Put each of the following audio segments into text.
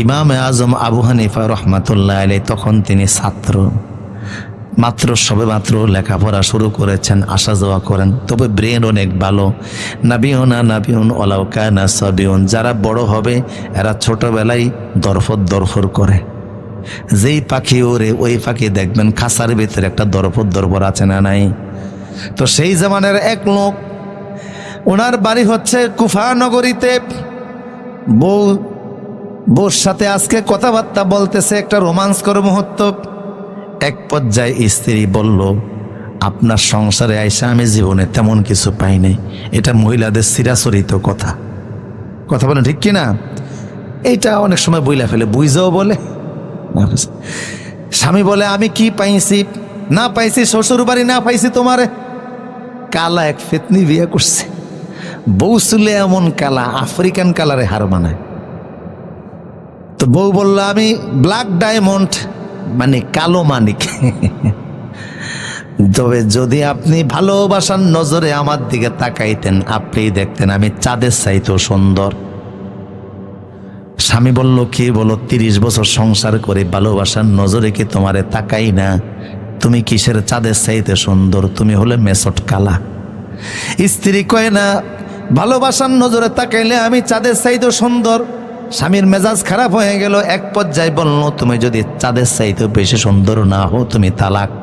ইমাম আজম আবু হানিফা রহমাতুল্লাহ আলাইহি তখন তিনি ছাত্র, মাত্র সবেমাত্র লেখাপড়া শুরু করেছেন, আসা যাওয়া করেন, তবে ব্রেন অনেক ভালো। নাবিউনা নাবিউন ওয়ালাউ কানা সাবিউন, যারা বড় হবে এরা ছোটবেলায় দরফর করে। যেই পাখি ওরে ওই পাখি দেখবেন খাঁচার ভিতরে একটা দরফর আছে না নাই? তো সেই জামানের এক লোক, ওনার বাড়ি হচ্ছে কুফা নগরীতে। বউর সাথে আজকে কথাবার্তা বলতেছে, একটা রোমান্সকর মুহূর্ত। এক পর্যায়ে স্ত্রী বলল, আপনার সংসারে আইসা আমি জীবনে তেমন কিছু পাই নাই। এটা মহিলাদের চিরাচরিত কথা বলে, ঠিক কিনা? এইটা অনেক সময় বইলা ফেলে, বুঝাও বলে। স্বামী বলে, আমি কি পাইছি না পাইছি, শ্বশুর বাড়ি না পাইছি তোমারে। কালা এক ফেতনি বিয়ে করছে, বউ চুলে এমন কালা, আফ্রিকান কালারে হার মানায়। তো বউ বলল, আমি ব্ল্যাক ডায়মন্ড, মানে কালো মানিক। তবে যদি আপনি ভালোবাসার নজরে আমার দিকে তাকাইতেন, আপনি দেখতেন আমি চাঁদের চাইতেও সুন্দর। স্বামী বলল, কি বলো? 30 বছর সংসার করে ভালোবাসার নজরে কি তোমারে তাকাই না? তুমি কিসের চাঁদের চাইতে সুন্দর? তুমি হলে মেসট কালা। স্ত্রী কয় না, ভালোবাসার নজরে তাকাইলে আমি চাঁদের চাইতে সুন্দর। স্বামীর মেজাজ খারাপ হয়ে গেল। এক পর্যায়ে বলল, তুমি যদি চাঁদের চাইতে বেশি সুন্দর না হও, তুমি তালাক।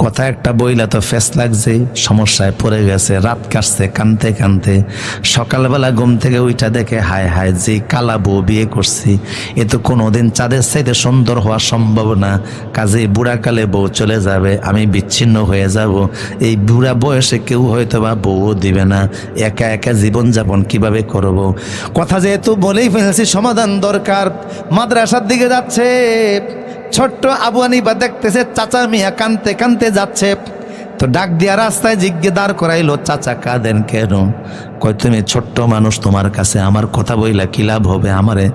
কথা একটা বইলা তো ফেস লাগছে, সমস্যায় পড়ে গেছে। রাত কাটছে কানতে কানতে, সকালবেলা ঘুম থেকে উইটা দেখে, হায় হায়, যে কালা বউ বিয়ে করছি, এ তো কোনোদিন চাঁদের চাইতে সুন্দর হওয়া সম্ভব না। কাজে বুড়াকালে বউ চলে যাবে, আমি বিচ্ছিন্ন হয়ে যাব। এই বুড়া বয়সে কেউ হয়তো বা বউও দিবে না, একা একা জীবনযাপন কিভাবে করব? কথা যেহেতু বলেই ফেলেছি, সমাধান দরকার। মাদ্রাসার দিকে যাচ্ছে, ছোট্ট আবু হানিফা দেখতেছে চাচা মিয়া কানতে কানতে যাচ্ছে। তো ডাক দিয়া রাস্তায় জিজ্ঞেদার করাইলো, চাচা কাঁদেন কেন? কয়, তুমি ছোট্ট মানুষ, তোমার কাছে আমার কথা বইলা কি লাভ হবে? আমারে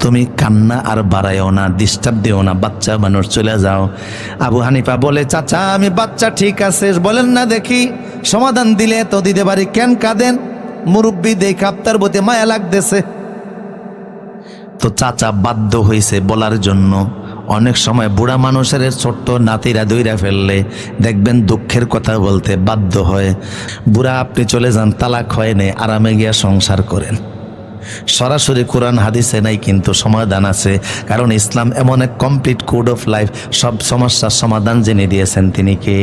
তুমি কান্না আর বাড়াইও না, ডিস্টার্ব দিও না, বাচ্চা মানুষ, চলে যাও। আবু হানিফা বলে, চাচা আমি বাচ্চা, ঠিক আছে, বলেন না দেখি, সমাধান দিলে তো দিতে পারি, কেন কাঁদেন? মুরব্বী দেখে আপনার প্রতি মায়া লাগতেছে। তো চাচা বাধ্য হয়েছে বলার জন্য। অনেক সময় বুড়া মানুষের ছোট্ট নাতিরা দইরা ফেললে দেখবেন দুঃখের কথা বলতে বাধ্য হয়। বুড়া আপনি চলে যান, তালাক হয় নাই, আরামে গিয়া সংসার করেন। সরাসরি কোরআন হাদিসে নাই, কিন্তু সমাধান আছে। কারণ ইসলাম এমন এক কমপ্লিট কোড অফ লাইফ, সব সমস্যার সমাধান জেনে দিয়েছেন। তিনি কে?